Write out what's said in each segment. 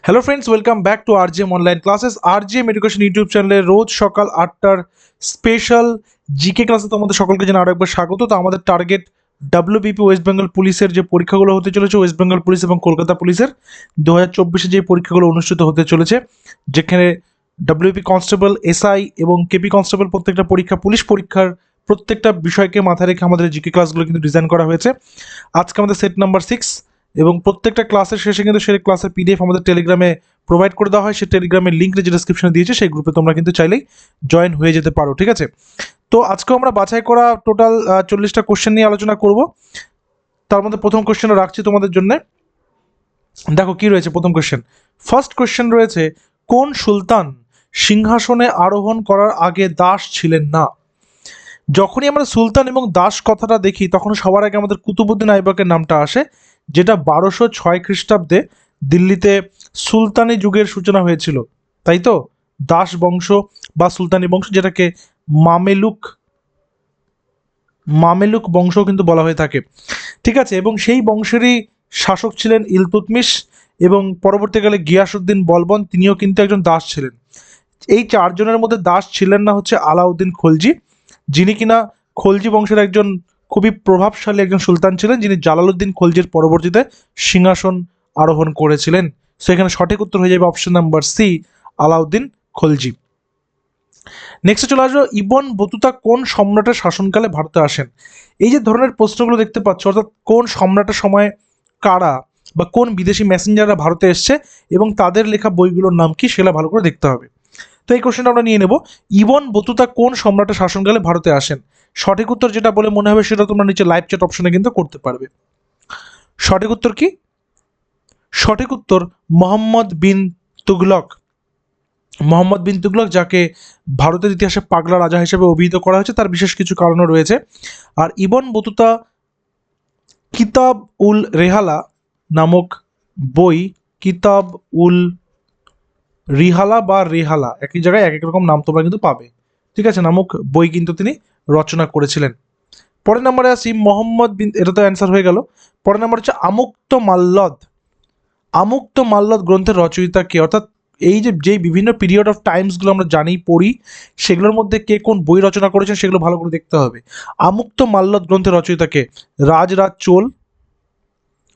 Hello friends, welcome back to RGM online classes. RGM education YouTube চ্যানেলে রোজ সকাল 8টার special GK ক্লাসে তোমাদের সকলকে জানাই আরো একবার স্বাগত। তো আমাদের টার্গেট ডাব্লিউবিপি ওয়েস্ট বেঙ্গল পুলিশের যে পরীক্ষাগুলো হতে চলেছে, ওয়েস্ট বেঙ্গল পুলিশ এবং কলকাতা পুলিশের 2024-এ যে পরীক্ষাগুলো অনুষ্ঠিত হতে চলেছে, যেখানে ডাব্লিউপি কনস্টেবল, এসআই এবং কেপি কনস্টেবল প্রত্যেকটা পরীক্ষা, পুলিশ পরীক্ষার প্রত্যেকটা বিষয়কে মাথায় রেখে আমাদের জিকে ক্লাসগুলো কিন্তু ডিজাইন করা হয়েছে। আজকে আমাদের সেট নাম্বার 6 এবং প্রত্যেকটা ক্লাসের শেষে কিন্তু সেই ক্লাসের পিডিএফ আমাদের টেলিগ্রামে প্রোভাইড করে দেওয়া হয়। সেই টেলিগ্রামের লিঙ্ক যে ডিসক্রিপশনে দিয়েছে, সেই গ্রুপে তোমরা কিন্তু চাইলেই জয়েন হয়ে যেতে পারো, ঠিক আছে? তো আজকেও আমরা বাছাই করা টোটাল 40টা কোশ্চেন নিয়ে আলোচনা করব। তার মধ্যে প্রথম কোশ্চেনটা রাখছি তোমাদের জন্য। দেখো কি রয়েছে প্রথম কোশ্চেন। ফার্স্ট কোশ্চেন রয়েছে, কোন সুলতান সিংহাসনে আরোহণ করার আগে দাস ছিলেন না? যখনই আমরা সুলতান এবং দাস কথাটা দেখি, তখন সবার আগে আমাদের কুতুবউদ্দিন আইবকের নামটা আসে, যেটা 1206 খ্রিস্টাব্দে দিল্লিতে সুলতানি যুগের সূচনা হয়েছিল, তাই তো? দাস বংশ বা সুলতানি বংশ, যেটাকে মামেলুক মামেলুক বংশ কিন্তু বলা হয়ে থাকে, ঠিক আছে? এবং সেই বংশেরই শাসক ছিলেন ইলতুৎমিশ, এবং পরবর্তীকালে গিয়াসউদ্দিন বলবন, তিনিও কিন্তু একজন দাস ছিলেন। এই চারজনের মধ্যে দাস ছিলেন না হচ্ছে আলাউদ্দিন খলজি, যিনি কিনা খলজি বংশের একজন খুবই প্রভাবশালী একজন সুলতান ছিলেন, যিনি জালালউদ্দিন খলজির পরবর্তীতে সিংহাসন আরোহণ করেছিলেন। সো এখানে সঠিক উত্তর হয়ে যাবে option number C, Alauddin Khalji. নেক্সটে চলে আসবো, ইবন বতুতা কোন সম্রাটের শাসনকালে ভারতে আসেন? এই যে ধরনের প্রশ্নগুলো দেখতে পাচ্ছ, অর্থাৎ কোন সম্রাটের সময় কারা বা কোন বিদেশি মেসেঞ্জাররা ভারতে এসছে এবং তাদের লেখা বইগুলোর নাম কি, সেটা ভালো করে দেখতে হবে। তো এই কোশ্চেনটা আমরা নিয়ে নেব, ইবন বতুতা কোন সম্রাটের শাসনকালে ভারতে আসেন? সঠিক উত্তর যেটা বলে মনে হবে সেটা তোমরা নিচে লাইভ চ্যাট অপশনে কিন্তু করতে পারবে। সঠিক উত্তর কি? সঠিক উত্তর মোহাম্মদ বিন তুগলক। মোহাম্মদ বিন তুগলক, যাকে ভারতের ইতিহাসে পাগলা রাজা হিসেবে অভিহিত করা হয়েছে, তার বিশেষ কিছু কারণও রয়েছে। আর ইবন বতুতা কিতাব উল রেহালা নামক বই, কিতাব উল রিহালা বা রেহালা, একই জায়গায় এক এক রকম নাম তোমরা কিন্তু পাবে, ঠিক আছে, নামক বই কিন্তু তিনি রচনা করেছিলেন। পরের নম্বরে আসি, মোহাম্মদ বিন, এটা তো অ্যান্সার হয়ে গেল। পরের নম্বর হচ্ছে আমুক্ত মাল্লদ। আমুক্ত মাল্লদ গ্রন্থের রচয়িতা কে? অর্থাৎ এই যে যেই বিভিন্ন পিরিয়ড অফ টাইমসগুলো আমরা জানি, পড়ি, সেগুলোর মধ্যে কে কোন বই রচনা করেছেন সেগুলো ভালো করে দেখতে হবে। আমুক্ত মাল্লদ গ্রন্থের রচয়িতা কে? রাজরাজ চোল,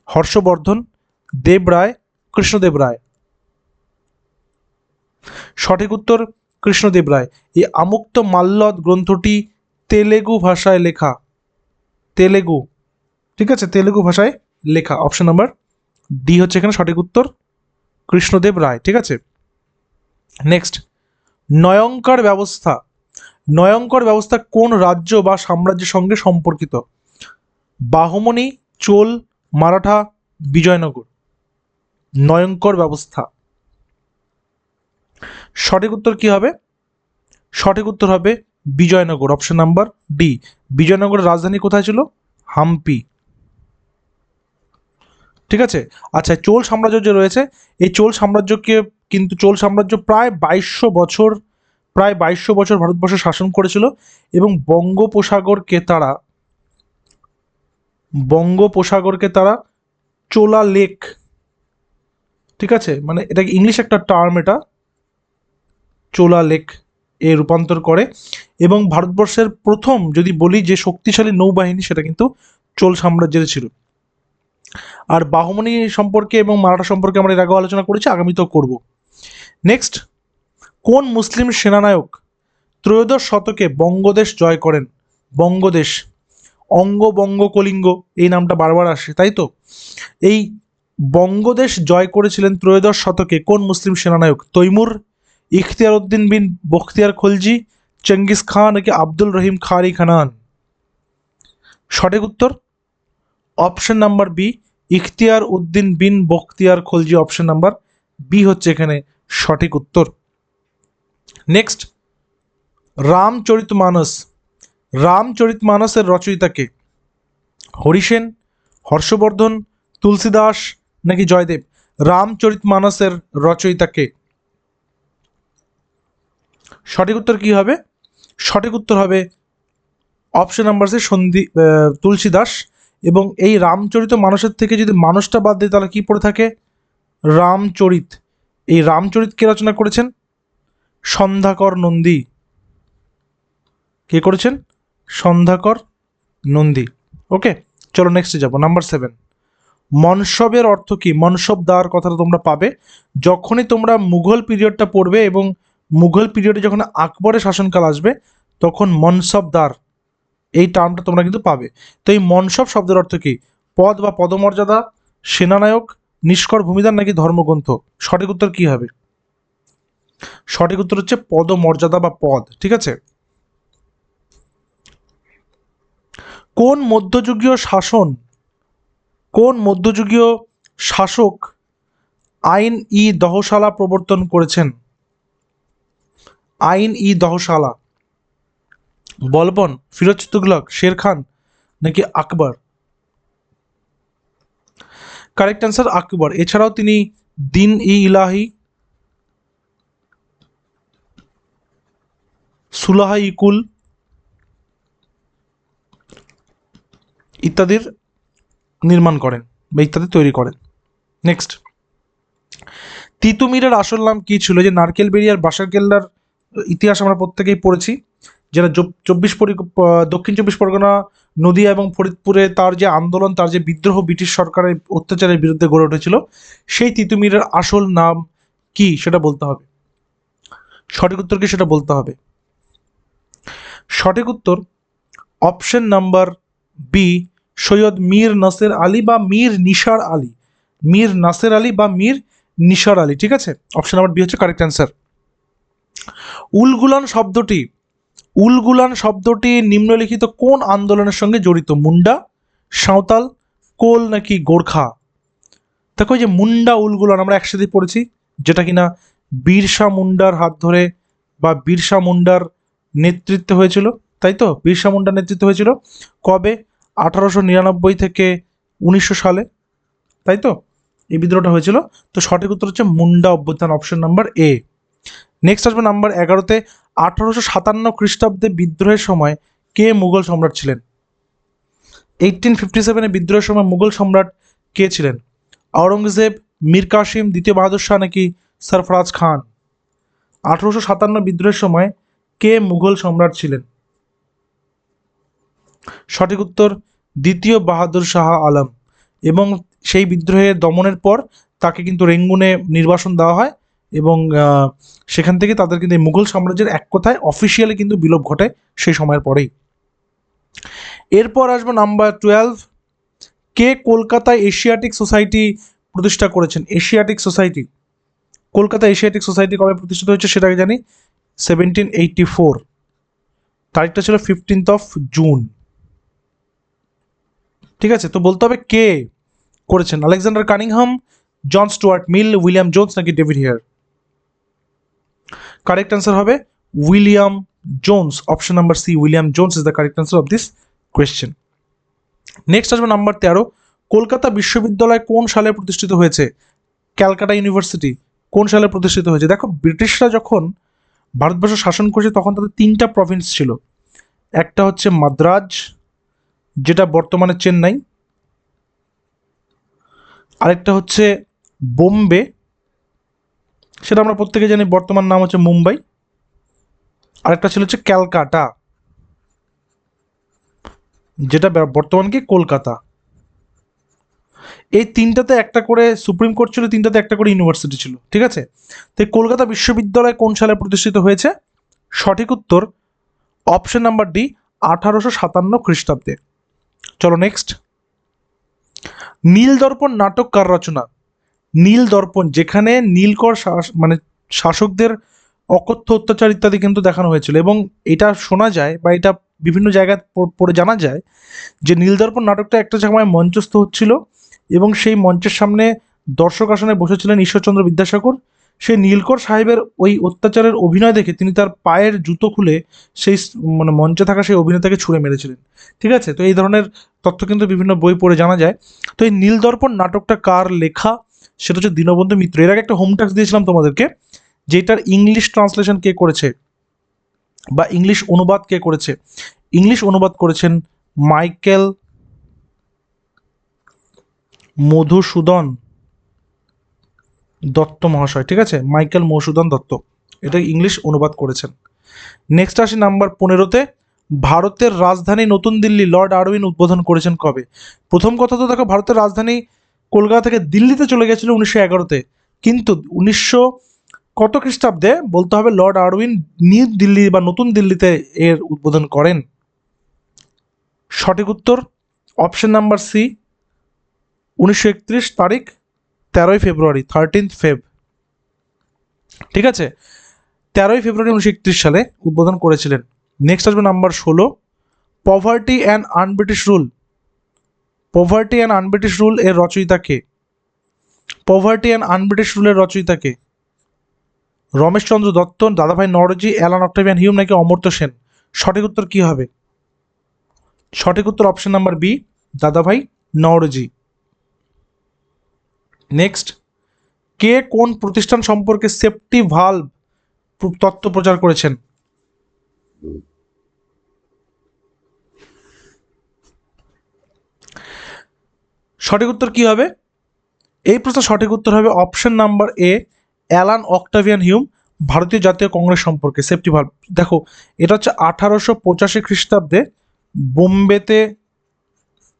হর্ষবর্ধন, দেব রায়, কৃষ্ণদেব রায়। সঠিক উত্তর কৃষ্ণদেব রায়। এই আমুক্ত মাল্লদ গ্রন্থটি তেলেগু ভাষায় লেখা, তেলেগু, ঠিক আছে, তেলেগু ভাষায় লেখা। অপশন নাম্বার ডি হচ্ছে এখানে সঠিক উত্তর, কৃষ্ণদেব রায়, ঠিক আছে। নেক্সট, নয়ঙ্কর ব্যবস্থা। নয়ঙ্কর ব্যবস্থা কোন রাজ্য বা সাম্রাজ্যের সঙ্গে সম্পর্কিত? বাহমনি, চোল, মারাঠা, বিজয়নগর। নয়ঙ্কর ব্যবস্থা, সঠিক উত্তর কি হবে? সঠিক উত্তর হবে বিজয়নগর, অপশন নাম্বার ডি। বিজয়নগরের রাজধানী কোথায় ছিল? হাম্পি, ঠিক আছে। আচ্ছা, চোল সাম্রাজ্য যে রয়েছে, এই চোল সাম্রাজ্যকে কিন্তু চোল সাম্রাজ্য প্রায় 2200 বছর ভারতবর্ষ শাসন করেছিল, এবং বঙ্গোপসাগরকে তারা চোলা লেক, ঠিক আছে, মানে এটা ইংলিশ একটা টার্ম, এটা চোলা লেক এ রূপান্তর করে। এবং ভারতবর্ষের প্রথম যদি বলি যে শক্তিশালী নৌবাহিনী, সেটা কিন্তু চোল সাম্রাজ্যের ছিল। আর বাহমনি সম্পর্কে এবং মারাঠা সম্পর্কে আমরা এর আগেও আলোচনা করেছি, আগামীতেও করব। নেক্সট, কোন মুসলিম সেনানায়ক ত্রয়োদশ শতকে বঙ্গদেশ জয় করেন? বঙ্গদেশ, বঙ্গ কলিঙ্গ, এই নামটা বারবার আসে, তাই তো? এই বঙ্গদেশ জয় করেছিলেন ত্রয়োদশ শতকে কোন মুসলিম সেনানায়ক? তৈমুর, ইখতিয়ার উদ্দিন বিন বখতিয়ার খলজি, চেঙ্গিস খান, নাকি আব্দুল রহিম খারি খানান? সঠিক উত্তর option number B, Ikhtiyar Uddin Bin Bakhtiyar Khalji. Option number B হচ্ছে এখানে সঠিক উত্তর। নেক্সট, রামচরিতমানস। রামচরিতমানসের রচয়িতা কে? হরিসেন, হর্ষবর্ধন, তুলসীদাস, নাকি জয়দেব? রামচরিতমানসের রচয়িতা কে? সঠিক উত্তর কি হবে? সঠিক উত্তর হবে অপশন নাম্বার সি, তুলসীদাস। এবং এই রামচরিত মানসের থেকে যদি মানুষটা বাদ দিই, তাহলে কি পড়ে থাকে? রামচরিত। এই রামচরিত কে রচনা করেছেন? সন্ধ্যাকর নন্দী। কে করেছেন? সন্ধ্যাকর নন্দী। ওকে, চলো নেক্সটে যাব। নাম্বার 7, মনসবের অর্থ কি? মনসবদার কথাটা তোমরা পাবে যখনই তোমরা মুঘল পিরিয়ডটা পড়বে, এবং মুঘল পিরিয়ডে যখন আকবরের শাসনকাল আসবে তখন মনসবদার এই টার্মটা তোমরা কিন্তু পাবে। তো এই মনসব শব্দের অর্থ কি? পদ বা পদমর্যাদা, সেনানায়ক, নিষ্কর ভূমিদার, নাকি ধর্মগ্রন্থ? সঠিক উত্তর কি হবে? সঠিক উত্তর হচ্ছে পদমর্যাদা বা পদ। ঠিক আছে। কোন মধ্যযুগীয় শাসক আইন ই দহশালা প্রবর্তন করেছেন? আইন ই দহশালা, বলবন, ফিরোজ তুগলক, শের খান, নাকি আকবর? কারেক্ট অ্যান্সার আকবর। এছাড়াও তিনি দিন ই ইলাহি, সুলাহা ই কুল ইত্যাদির নির্মাণ করেন বা ইত্যাদি তৈরি করেন। নেক্সট, তিতুমিরের আসল নাম কি ছিল? যে নারকেলবেড়িয়ার বাসারকেল্লার ইতিহাস আমরা প্রত্যেকেই পড়েছি, যেটা দক্ষিণ চব্বিশ পরগনা, নদিয়া এবং ফরিদপুরে তার যে আন্দোলন, তার যে বিদ্রোহ ব্রিটিশ সরকারের অত্যাচারের বিরুদ্ধে গড়ে উঠেছিল, সেই তিতুমিরের আসল নাম কি সেটা বলতে হবে। সঠিক উত্তর কি সেটা বলতে হবে। সঠিক উত্তর option number B, Syed Mir Naser Ali বা মীর নিসার আলী। মীর নাসের আলী বা মীর নিসার আলী। ঠিক আছে, অপশন নাম্বার বি হচ্ছে কারেক্ট অ্যান্সার। উলগুলান শব্দটি নিম্নলিখিত কোন আন্দোলনের সঙ্গে জড়িত? মুন্ডা, সাঁওতাল, কোল, নাকি গোর্খা? দেখো, যে মুন্ডা উলগুলান আমরা একসাথে পড়েছি, যেটা কিনা বিরসা মুন্ডার হাত ধরে বা বিরসা মুন্ডার নেতৃত্বে হয়েছিল, তাই তো? বিরসা মুন্ডার নেতৃত্বে হয়েছিল কবে? 1899 থেকে 1900 সালে, তাই তো এই বিদ্রোহটা হয়েছিল। তো সঠিক উত্তর হচ্ছে মুন্ডা অভ্যুত্থান, অপশন নাম্বার এ। নেক্সট আসবে নাম্বার 11তে, 1857 খ্রিস্টাব্দে বিদ্রোহের সময় কে মুঘল সম্রাট ছিলেন? 1857 বিদ্রোহের সময় মুঘল সম্রাট কে ছিলেন? আওরঙ্গজেব, মীর কাসিম, দ্বিতীয় বাহাদুর শাহ, নাকি সরফরাজ খান? 1857 বিদ্রোহের সময় কে মুঘল সম্রাট ছিলেন? সঠিক উত্তর দ্বিতীয় বাহাদুর শাহ আলম। এবং সেই বিদ্রোহের দমনের পর তাকে কিন্তু রেঙ্গুনে নির্বাসন দেওয়া হয়, এবং সেখান থেকে তাদের কিন্তু এই মুঘল সাম্রাজ্যের এক কথায় অফিসিয়ালি কিন্তু বিলোপ ঘটে সেই সময়ের পরেই। এরপর আসবো নাম্বার 12, কে কলকাতায় এশিয়াটিক সোসাইটি প্রতিষ্ঠা করেছেন? Asiatic society, Kolkata Asiatic society কবে প্রতিষ্ঠিত হয়েছে সেটাকে জানি, 1784। তারিখটা ছিল 15 জুন। ঠিক আছে, তো বলতে হবে কে করেছেন? Alexander Cunningham, John Stuart Mill, William Jones, নাকি ডেভিড হেয়ার? কারেক্ট অ্যান্সার হবে William Jones, option number C, William Jones is the correct answer of this question. Next আসবে নাম্বার 13, কলকাতা বিশ্ববিদ্যালয় কোন সালে প্রতিষ্ঠিত হয়েছে? ক্যালকাটা ইউনিভার্সিটি কোন সালে প্রতিষ্ঠিত হয়েছে? দেখো, ব্রিটিশরা যখন ভারতবর্ষ শাসন করেছে তখন তাদের 3টা প্রভিন্স ছিল। একটা হচ্ছে মাদ্রাজ, যেটা বর্তমানে চেন্নাই, আরেকটা হচ্ছে বোম্বে, সেটা আমরা প্রত্যেকে জানি বর্তমান নাম হচ্ছে মুম্বাই, আরেকটা ছিল হচ্ছে ক্যালকাটা, যেটা বর্তমান কি কলকাতা। এই 3টাতে একটা করে সুপ্রিম কোর্ট ছিল, 3টাতে একটা করে ইউনিভার্সিটি ছিল। ঠিক আছে, তো কলকাতা বিশ্ববিদ্যালয় কোন সালে প্রতিষ্ঠিত হয়েছে? সঠিক উত্তর অপশন নাম্বার ডি, 1857 খ্রিস্টাব্দে। চলো নেক্সট, নীলদর্পণ নাটক কার রচনা? নীলদর্পণ, যেখানে নীলকর মানে শাসকদের অকথ্য অত্যাচার ইত্যাদি কিন্তু দেখানো হয়েছিল, এবং এটা শোনা যায় বা এটা বিভিন্ন জায়গায় পড়ে জানা যায় যে নীলদর্পণ নাটকটা একটা সময় মঞ্চস্থ হচ্ছিল, এবং সেই মঞ্চের সামনে দর্শক আসনে বসেছিলেন ঈশ্বরচন্দ্র বিদ্যাসাগর। সেই নীলকর সাহেবের ওই অত্যাচারের অভিনয় দেখে তিনি তার পায়ের জুতো খুলে সেই মানে মঞ্চে থাকা সেই অভিনেতাকে ছুঁড়ে মেরেছিলেন। ঠিক আছে, তো এই ধরনের তথ্য কিন্তু বিভিন্ন বই পড়ে জানা যায়। তো এই নীলদর্পণ নাটকটা কার লেখা? সেটা হচ্ছে দীনবন্ধু মিত্র। এর আগে একটা হোম টাস্ক দিয়েছিলাম তোমাদেরকে, যেটার ইংলিশ ট্রান্সলেশন কে করেছে বা ইংলিশ অনুবাদ কে করেছে? ইংলিশ অনুবাদ করেছেন মাইকেল মধুসূদন দত্ত মহাশয়, ঠিক আছে, মাইকেল মধুসূদন দত্ত, এটা ইংলিশ অনুবাদ করেছেন। নেক্সট আসি নাম্বার 15-তে, ভারতের রাজধানী নতুন দিল্লি লর্ড আরউইন উদ্বোধন করেছেন কবে? প্রথম কথা তো দেখো, ভারতের রাজধানী কলকাতা থেকে দিল্লিতে চলে গেছিল 1911-তে, কিন্তু 1900 কত খ্রিস্টাব্দে বলতে হবে লর্ড আরউইন নিউ দিল্লি বা নতুন দিল্লিতে এর উদ্বোধন করেন। সঠিক উত্তর অপশন নাম্বার সি, 1931 তারিখ, 13ই ফেব্রুয়ারি, 13th ফেব, ঠিক আছে, 13ই ফেব্রুয়ারি 1931 সালে উদ্বোধন করেছিলেন। নেক্সট আসবে number 16, poverty and un-British rule, poverty and un-British rule এর রচয়িতা কে? পভার্টি অ্যান্ড আনব্রিটিশ রুলের রচয়িতা কে? রমেশচন্দ্র দত্ত, দাদাভাই নওরোজি, অ্যালান অক্টেভিয়ান হিউম নাকি অমর্ত্য সেন? সঠিক উত্তর কি হবে? সঠিক উত্তর অপশন নাম্বার বি, দাদাভাই নওরোজি। নেক্সট, কে কোন প্রতিষ্ঠান সম্পর্কে সেফটি ভালভ তত্ত্ব প্রচার করেছেন? সঠিক উত্তর কি হবে? এই প্রশ্নের সঠিক উত্তর হবে option number A, Alan Octavian Hume, ভারতীয় জাতীয় কংগ্রেস সম্পর্কে সেফটি ভালভ। দেখো, এটা হচ্ছে 1885 খ্রিস্টাব্দে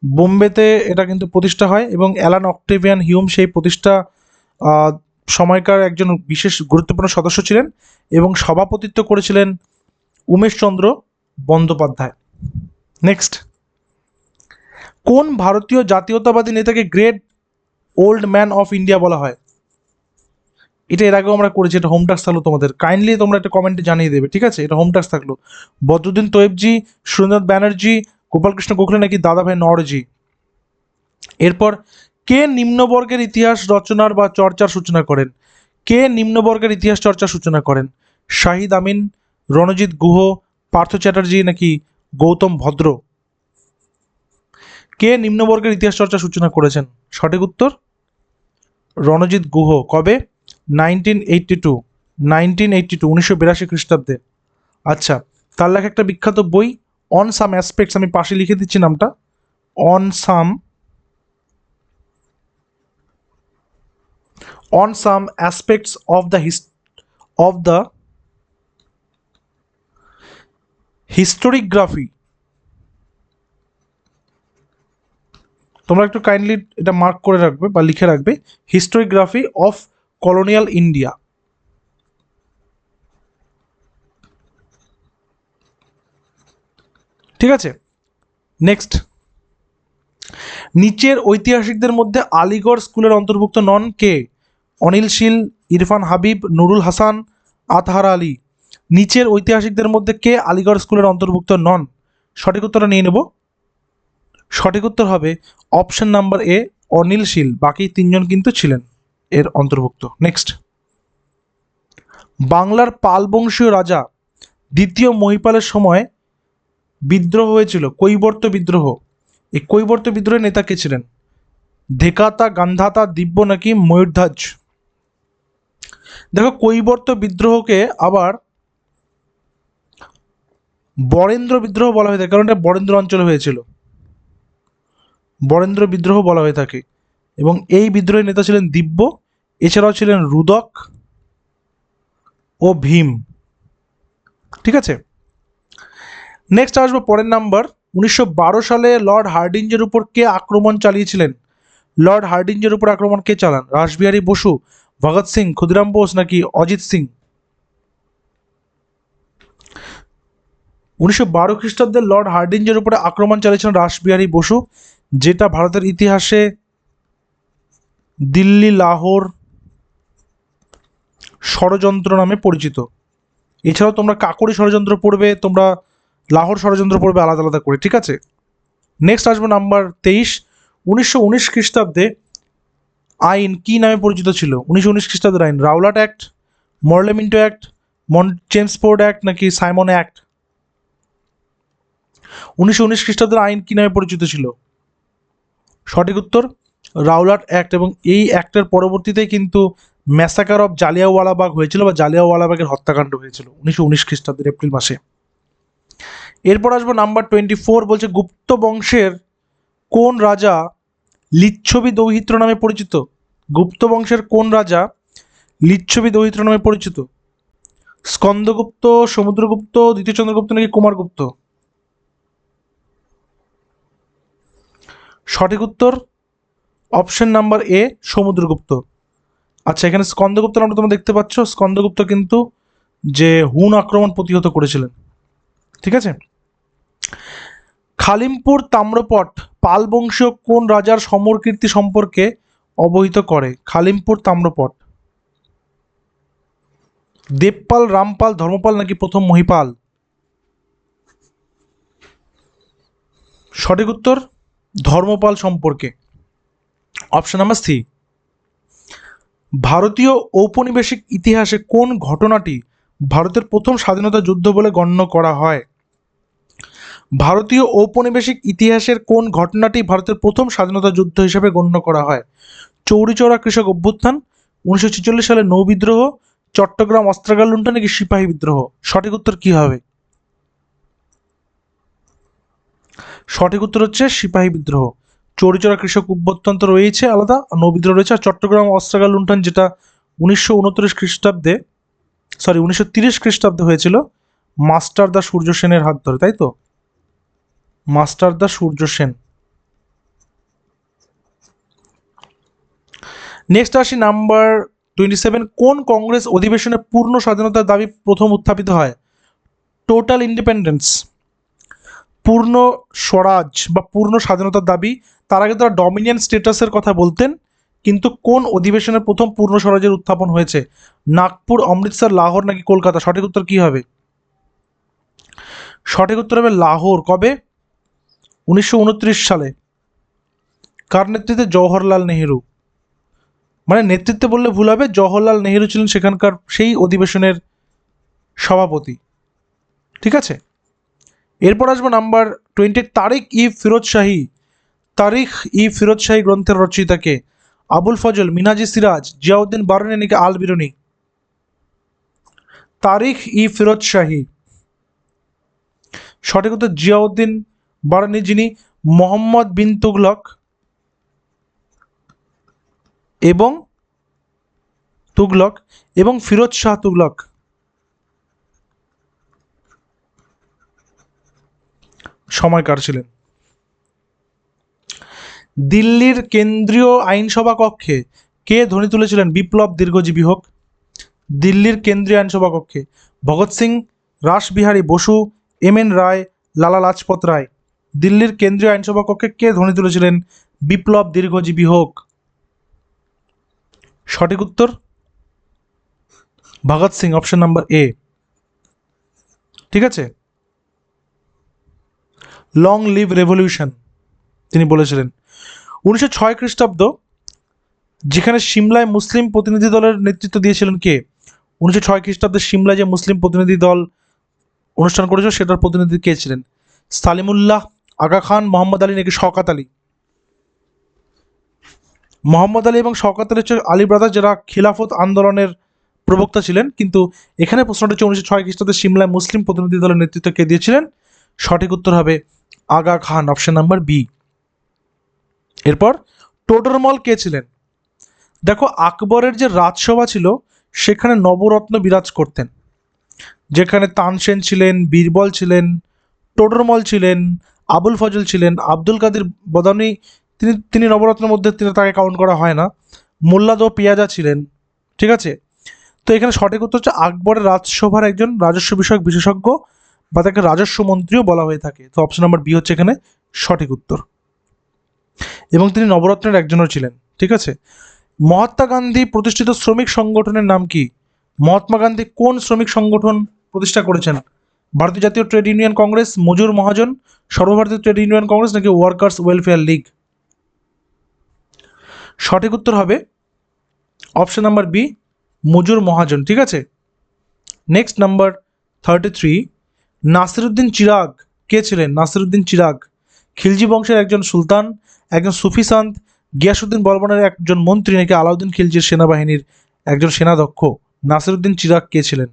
বোম্বেতে এটা কিন্তু প্রতিষ্ঠা হয়, এবং অ্যালান অক্টেভিয়ান হিউম সেই প্রতিষ্ঠা সময়কার একজন বিশেষ গুরুত্বপূর্ণ সদস্য ছিলেন, এবং সভাপতিত্ব করেছিলেন উমেশচন্দ্র বন্দ্যোপাধ্যায়। নেক্সট, কোন ভারতীয় জাতীয়তাবাদী নেতাকে great old man of India বলা হয়? এটা এর আগেও আমরা করেছি, এটা হোম টাস্ক থাকলো তোমাদের, কাইন্ডলি তোমরা একটা কমেন্টে জানিয়ে দেবে, ঠিক আছে, এটা হোম টাস্ক থাকলো। বদরুদ্দিন তৈয়বজি, সুরেন্দ্রনাথ ব্যানার্জি, গোপালকৃষ্ণ গোখলে নাকি দাদাভাই নওরোজি? এরপর, কে নিম্নবর্গের ইতিহাস রচনার বা চর্চার সূচনা করেন? কে নিম্নবর্গের ইতিহাস চর্চার সূচনা করেন? শাহিদ আমিন, রণজিৎ গুহ, পার্থ চ্যাটার্জি নাকি গৌতম ভদ্র? কে নিম্নবর্গের ইতিহাস চর্চার সূচনা করেছেন? সঠিক উত্তর রণজিৎ গুহ। কবে? 1982, 1982 খ্রিস্টাব্দে। আচ্ছা, তার লেখা একটা বিখ্যাত বই অন সাম অ্যাসপেক্টস, আমি পাশে লিখে দিচ্ছি নামটা, on some aspects of the historiography. তোমরা একটু কাইন্ডলি এটা মার্ক করে রাখবে বা লিখে রাখবে, হিস্টোরিগ্রাফি অফ কলোনিয়াল ইন্ডিয়া। ঠিক আছে। নেক্সট, নিচের ঐতিহাসিকদের মধ্যে আলিগড় স্কুলের অন্তর্ভুক্ত নন কে? অনিল শীল, ইরফান হাবিব, নুরুল হাসান, আতহার আলী। নিচের ঐতিহাসিকদের মধ্যে কে আলিগড় স্কুলের অন্তর্ভুক্ত নন? সঠিক উত্তরটা নিয়ে নেব। সঠিক উত্তর হবে অপশন নাম্বার এ, অনিল শীল, বাকি তিনজন কিন্তু ছিলেন এর অন্তর্ভুক্ত। নেক্সট, বাংলার পাল বংশীয় রাজা দ্বিতীয় মহিপালের সময় বিদ্রোহ হয়েছিল, কৈবর্ত বিদ্রোহ। এই কৈবর্ত বিদ্রোহের নেতা কে ছিলেন? ধেকাতা, গান্ধাতা, দিব্য নাকি ময়ূরধ্বজ? দেখো, কৈবর্ত বিদ্রোহকে আবার বরেন্দ্র বিদ্রোহ বলা হয়ে থাকে, কারণ এটা বরেন্দ্র অঞ্চলে হয়েছিল, বরেন্দ্র বিদ্রোহ বলা হয়ে থাকে। এবং এই বিদ্রোহের নেতা ছিলেন দিব্য, এছাড়াও ছিলেন রুদক ও ভীম। ঠিক আছে। নেক্সট আসবো পরের নাম্বার, 1912 সালে লর্ড হার্ডিঞ্জের উপর কে আক্রমণ চালিয়েছিলেন? লর্ড হার্ডিঞ্জের উপর আক্রমণ কে চালান? রাসবিহারী বসু, ভগৎ সিং, ক্ষুদিরাম বোস নাকি অজিত সিং? 1912 খ্রিস্টাব্দে লর্ড হার্ডিঞ্জের উপরে আক্রমণ চালিয়েছিলেন রাসবিহারী বসু, যেটা ভারতের ইতিহাসে দিল্লি লাহোর ষড়যন্ত্র নামে পরিচিত। এছাড়াও তোমরা কাকরি ষড়যন্ত্র পড়বে, তোমরা লাহোর ষড়যন্ত্র পড়বে আলাদা আলাদা করে। ঠিক আছে। নেক্সট আসবো নাম্বার 23, 1919 খ্রিস্টাব্দে আইন কি নামে পরিচিত ছিল? 1919 খ্রিস্টাব্দের আইন Rowlatt act, Morley Minto act, Chelmsford act নাকি সাইমন অ্যাক্ট? 1919 খ্রিস্টাব্দের আইন কি নামে পরিচিত ছিল? সঠিক উত্তর রাওলাট অ্যাক্ট। এবং এই অ্যাক্টের পরবর্তীতেই কিন্তু ম্যাসাকার অফ জালিয়াওয়ালাবাগ হয়েছিল, বা জালিয়াওয়ালাবাগের হত্যাকাণ্ড হয়েছিল 1919 খ্রিস্টাব্দের এপ্রিল মাসে। এরপর আসবো নাম্বার 24, বলছে গুপ্ত বংশের কোন রাজা লিচ্ছবি দৌহিত্র নামে পরিচিত? গুপ্ত বংশের কোন রাজা লিচ্ছবি দৌহিত্র নামে পরিচিত? স্কন্দগুপ্ত, সমুদ্রগুপ্ত, দ্বিতীয় চন্দ্রগুপ্ত নাকি কুমারগুপ্ত? সঠিক উত্তর অপশন নাম্বার এ, সমুদ্রগুপ্ত। আচ্ছা, এখানে স্কন্দগুপ্ত নামটা তোমরা দেখতে পাচ্ছ, স্কন্দগুপ্ত কিন্তু যে হুন আক্রমণ প্রতিহত করেছিলেন। ঠিক আছে। খালিমপুর তাম্রপট পাল বংশীয় কোন রাজার সমর কীর্তি সম্পর্কে অবহিত করে? খালিমপুর তাম্রপট দেবপাল, রামপাল, ধর্মপাল নাকি প্রথম মহিপাল? সঠিক উত্তর ধর্মপাল সম্পর্কে, অপশন নাম্বার সি। ভারতীয় ঔপনিবেশিক ইতিহাসে কোন ঘটনাটি ভারতের প্রথম স্বাধীনতা যুদ্ধ বলে গণ্য করা হয়? ভারতীয় ঔপনিবেশিক ইতিহাসের কোন ঘটনাটি ভারতের প্রথম স্বাধীনতা যুদ্ধ হিসেবে গণ্য করা হয়? চৌরিচৌরা কৃষক অভ্যুত্থান, 1946 সালে নৌ বিদ্রোহ, চট্টগ্রাম অস্ত্রাগার লুণ্ঠন নাকি সিপাহী বিদ্রোহ? সঠিক উত্তর কি হবে? সঠিক উত্তর হচ্ছে সিপাহী বিদ্রোহ। চৌরিচৌরা কৃষক অভ্যুত্থান তো রয়েছে আলাদা, নৌ বিদ্রোহ রয়েছে, আর চট্টগ্রাম অস্ত্রাগার লুণ্ঠন যেটা 1929 খ্রিস্টাব্দে, সরি 1930 খ্রিস্টাব্দে হয়েছিল মাস্টার দা সূর্য সেনের হাত ধরে, তাই তো? মাস্টার দা সূর্য সেন। নেক্সট আসি নাম্বার 27। কোন কংগ্রেস অধিবেশনে পূর্ণ স্বাধীনতার দাবি প্রথম উত্থাপিত হয়? টোটাল ইন্ডিপেন্ডেন্স, পূর্ণ স্বরাজ বা পূর্ণ স্বাধীনতার দাবি। তার আগে তারা ডমিনিয়ন স্টেটাসের কথা বলতেন, কিন্তু কোন অধিবেশনে প্রথম পূর্ণ স্বরাজের উত্থাপন হয়েছে? নাগপুর, অমৃতসর, লাহোর নাকি কলকাতা? সঠিক উত্তর কি হবে? সঠিক উত্তর হবে লাহোর। কবে? 1929 সালে। কার নেতৃত্বে? জওহরলাল নেহেরু। মানে নেতৃত্বে বললে ভুল হবে, জওহরলাল নেহেরু ছিলেন সেখানকার সেই অধিবেশনের সভাপতি। ঠিক আছে। এরপর আসবো নাম্বার 20। তারিখ ই ফিরোজ শাহী গ্রন্থের রচয়িতাকে? আবুল ফজল, মিনাজি সিরাজ, জিয়াউদ্দিন বারনী নাকি আল বিরুনি? তারিখ ই ফিরোজ শাহী। সঠিক উত্তর জিয়াউদ্দিন বারনী, যিনি মোহাম্মদ বিন তুগলক এবং ফিরোজ শাহ তুগলক সময়কার ছিলেন। দিল্লির কেন্দ্রীয় আইনসভা কক্ষে কে ধ্বনি তুলেছিলেন বিপ্লব দীর্ঘজীবী হোক? দিল্লির কেন্দ্রীয় আইনসভা কক্ষে ভগৎ সিং, রাসবিহারী বসু, এম এন রায়, লালা লাজপত রায়? দিল্লির কেন্দ্রীয় আইনসভা কক্ষে কে ধ্বনি তুলেছিলেন বিপ্লব দীর্ঘজীবী হোক? সঠিক উত্তর Bhagat Singh, option number A. ঠিক আছে। লং লিভ রেভলিউশন তিনি বলেছিলেন। 1906 খ্রিস্টাব্দ, যেখানে সিমলায় মুসলিম প্রতিনিধি দলের নেতৃত্ব দিয়েছিলেন কে? 1906 খ্রিস্টাব্দে সিমলায় যে মুসলিম প্রতিনিধি দল অনুষ্ঠান করেছিল সেটার প্রতিনিধি কে ছিলেন? সালিমুল্লাহ, আগা খান, মোহাম্মদ আলী নাকি শওকত আলী? মোহাম্মদ আলী এবং শওকত আলী হচ্ছে আলী ব্রাদার্স, যারা খিলাফত আন্দোলনের প্রবক্তা ছিলেন। কিন্তু এখানে প্রশ্নটা হচ্ছে 1906 খ্রিস্টাব্দে সিমলায় মুসলিম প্রতিনিধি দলের নেতৃত্ব কে দিয়েছিলেন? সঠিক উত্তর হবে Aga Khan, option number B. এরপর টোডরমল কে ছিলেন? দেখো, আকবরের যে রাজসভা ছিল সেখানে নবরত্ন বিরাজ করতেন, যেখানে তানসেন ছিলেন, বীরবল ছিলেন, টোডরমল ছিলেন, আবুল ফজল ছিলেন, আব্দুল কাদের বদানি, তিনি নবরত্নের মধ্যে তাকে কাউন্ট করা হয় না। মোল্লাদ পিয়াজা ছিলেন। ঠিক আছে। তো এখানে সঠিক উত্তর হচ্ছে আকবরের রাজসভার একজন রাজস্ব বিষয়ক বিশেষজ্ঞ, বা তাকে রাজস্ব মন্ত্রীও বলা হয়ে থাকে। তো অপশন নাম্বার বি হচ্ছে এখানে সঠিক উত্তর, এবং তিনি নবরত্নের একজনও ছিলেন। ঠিক আছে। মহাত্মা গান্ধী প্রতিষ্ঠিত শ্রমিক সংগঠনের নাম কি? মহাত্মা গান্ধী কোন শ্রমিক সংগঠন প্রতিষ্ঠা করেছেন? ভারতীয় জাতীয় ট্রেড ইউনিয়ন কংগ্রেস, মজুর মহাজন, সর্বভারতীয় ট্রেড ইউনিয়ন কংগ্রেস নাকি ওয়ার্কার্স ওয়েলফেয়ার লীগ? সঠিক উত্তর হবে অপশন নাম্বার বি, মজুর মহাজন। ঠিক আছে। Next number 33। নাসিরুদ্দিন চিরাগ কে ছিলেন? নাসিরুদ্দিন চিরাগ খিলজি বংশের একজন সুলতান, একজন সুফি সন্ত, গিয়াসুদ্দিন বলবনের একজন মন্ত্রী নাকি আলাউদ্দিন খিলজির সেনাবাহিনীর একজন সেনাধ্যক্ষ? নাসিরুদ্দিন চিরাগ কে ছিলেন?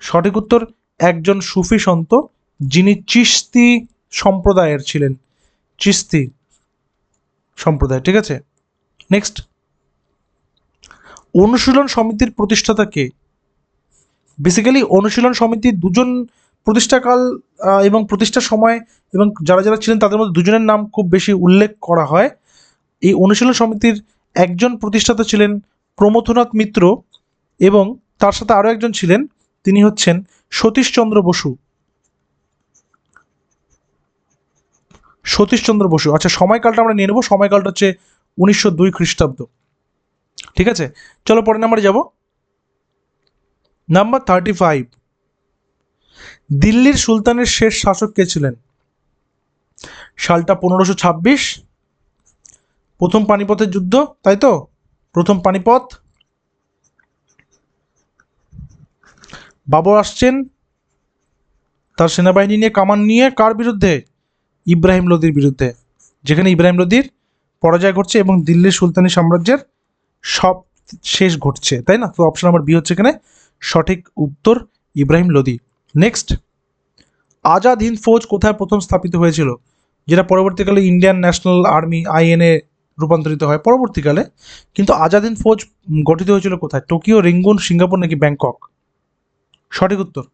সঠিক উত্তর একজন সুফি সন্ত, যিনি চিশতি সম্প্রদায়ের ছিলেন। চিশতি সম্প্রদায়। ঠিক আছে। নেক্সট অনুশীলন সমিতির প্রতিষ্ঠাতা কে? বেসিক্যালি অনুশীলন সমিতির দুজন প্রতিষ্ঠাকাল এবং প্রতিষ্ঠার সময় এবং যারা যারা ছিলেন তাদের মধ্যে দুজনের নাম খুব বেশি উল্লেখ করা হয়। এই অনুশীলন সমিতির একজন প্রতিষ্ঠাতা ছিলেন প্রমথনাথ মিত্র এবং তার সাথে আরও একজন ছিলেন, তিনি হচ্ছেন সতীশচন্দ্র বসু। সতীশচন্দ্র বসু। আচ্ছা, সময়কালটা আমরা নিয়ে নেব। সময়কালটা হচ্ছে 1902 খ্রিস্টাব্দ। ঠিক আছে, চলো পরের নাম্বারে যাব। নাম্বার 35, দিল্লির সুলতানের শেষ শাসক কে ছিলেন? সালটা 1526, প্রথম পানিপথের যুদ্ধ, তাই তো? প্রথম পানিপথ। বাবর আসছেন তার সেনাবাহিনী নিয়ে, কামান নিয়ে, কার বিরুদ্ধে? ইব্রাহিম লোদির বিরুদ্ধে, যেখানে ইব্রাহিম লোদির পরাজয় ঘটছে এবং দিল্লির সুলতানি সাম্রাজ্যের সব শেষ ঘটছে, তাই না? তো অপশন নাম্বার বি হচ্ছে এখানে সঠিক উত্তর, ইব্রাহিম লোদি। নেক্সট, আজাদ হিন্দ ফৌজ কোথায় প্রথম স্থাপিত হয়েছিল? যেটা পরবর্তীকালে ইন্ডিয়ান ন্যাশনাল আর্মি আইএনএ রূপান্তরিত হয় পরবর্তীকালে, কিন্তু আজাদ হিন্দ ফৌজ গঠিত হয়েছিল কোথায়? টোকিও, রেঙ্গুন, সিঙ্গাপুর নাকি ব্যাংকক? সঠিক উত্তর,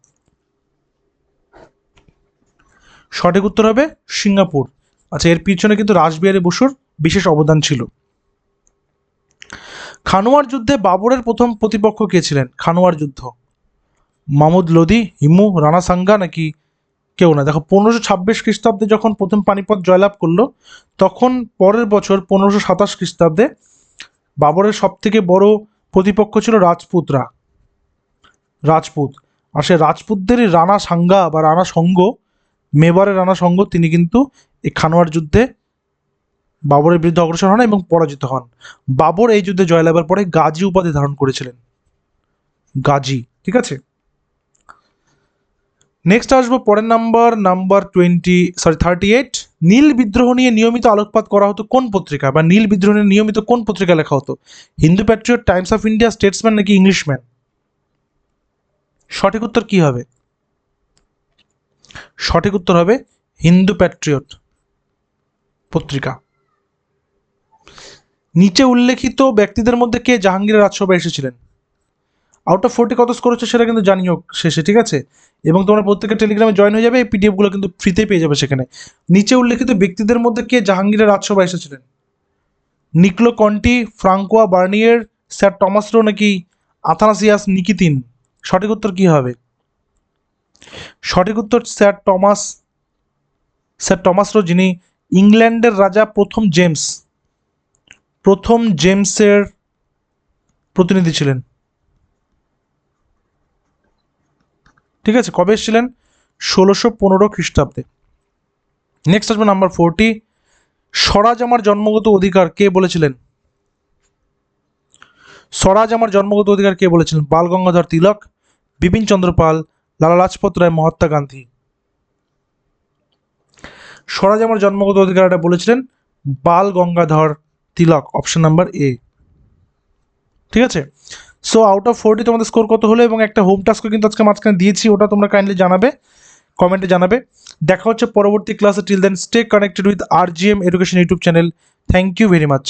সঠিক উত্তর হবে সিঙ্গাপুর। আচ্ছা, এর পিছনে কিন্তু রাসবিহারী বসুর বিশেষ অবদান ছিল। খানোয়ার যুদ্ধে বাবরের প্রথম প্রতিপক্ষ কে ছিলেন? খানোয়ার যুদ্ধ, মাহমুদ লোদি, হিমু, রানা সাঙ্গা নাকি কেউ না? দেখো, 1526 খ্রিস্টাব্দে যখন প্রথম পানিপথ জয়লাভ করলো, তখন পরের বছর 1527 খ্রিস্টাব্দে বাবরের সব থেকে বড় প্রতিপক্ষ ছিল রাজপুতরা, রাজপুত। আর সে রাজপুতদেরই রানা সাঙ্গা বা রানা সঙ্গ, মেবারের রানা সঙ্গ, তিনি কিন্তু এই খানোয়ার যুদ্ধে বাবরের বিরুদ্ধে অগ্রসর হন এবং পরাজিত হন। বাবর এই যুদ্ধে জয়লাভের পরে গাজী উপাধি ধারণ করেছিলেন, গাজী। ঠিক আছে, নেক্সট আসবো পরের নাম্বার 38। নীল বিদ্রোহ নিয়ে নিয়মিত আলোকপাত করা হতো কোন পত্রিকা, বা নীল বিদ্রোহ নিয়ে নিয়মিত কোন পত্রিকা লেখা হতো? Hindu Patriot, Times of India, Statesman নাকি ইংলিশম্যান? সঠিক উত্তর কি হবে? সঠিক উত্তর হবে হিন্দু প্যাট্রিয়ট পত্রিকা। নিচে উল্লেখিত ব্যক্তিদের মধ্যে কে জাহাঙ্গীরের রাজসভায় এসেছিলেন? আউট অফ 40 কত স্কোর হচ্ছে সেটা কিন্তু জানিও শেষে, ঠিক আছে? এবং তোমরা প্রত্যেকের টেলিগ্রামে জয়েন হয়ে যাবে, এই পিডিএফগুলো কিন্তু ফ্রিতে পেয়ে যাবে সেখানে। নিচে উল্লেখিত ব্যক্তিদের মধ্যে কে জাহাঙ্গীরের রাজসভায় এসেছিলেন? নিকলো কন্টি, ফ্রাঙ্কোয়া বার্নিয়ার, স্যার টমাস রো নাকি আথানাসিয়াস নিকিতিন? সঠিক উত্তর কি হবে? সঠিক উত্তর স্যার টমাস রো, যিনি ইংল্যান্ডের রাজা প্রথম জেমসের প্রতিনিধি ছিলেন। ঠিক আছে, কবে এসেছিলেন? 1615 খ্রিস্টাব্দে। নেক্সট আসবে নাম্বার 40। স্বরাজ আমার জন্মগত অধিকার কে বলেছিলেন? স্বরাজ আমার জন্মগত অধিকার কে বলেছিলেন? বাল গঙ্গাধর তিলক, বিপিন চন্দ্র পাল, লালা লাজপত রায়, মহাত্মা গান্ধী? স্বরাজ আমার জন্মগত অধিকার এটা বলেছিলেন বাল গঙ্গাধর তিলক, অপশন নাম্বার এ। ঠিক আছে, সো আউট অফ 40 তোমাদের স্কোর কত হলো? এবং একটা হোম টাস্কও কিন্তু আজকে মাঝখানে দিয়েছি, ওটা তোমরা কাইন্ডলি জানাবে, কমেন্টে জানাবে। দেখা হচ্ছে পরবর্তী ক্লাসে। Till then stay connected with RGM education YouTube channel. Thank you very much.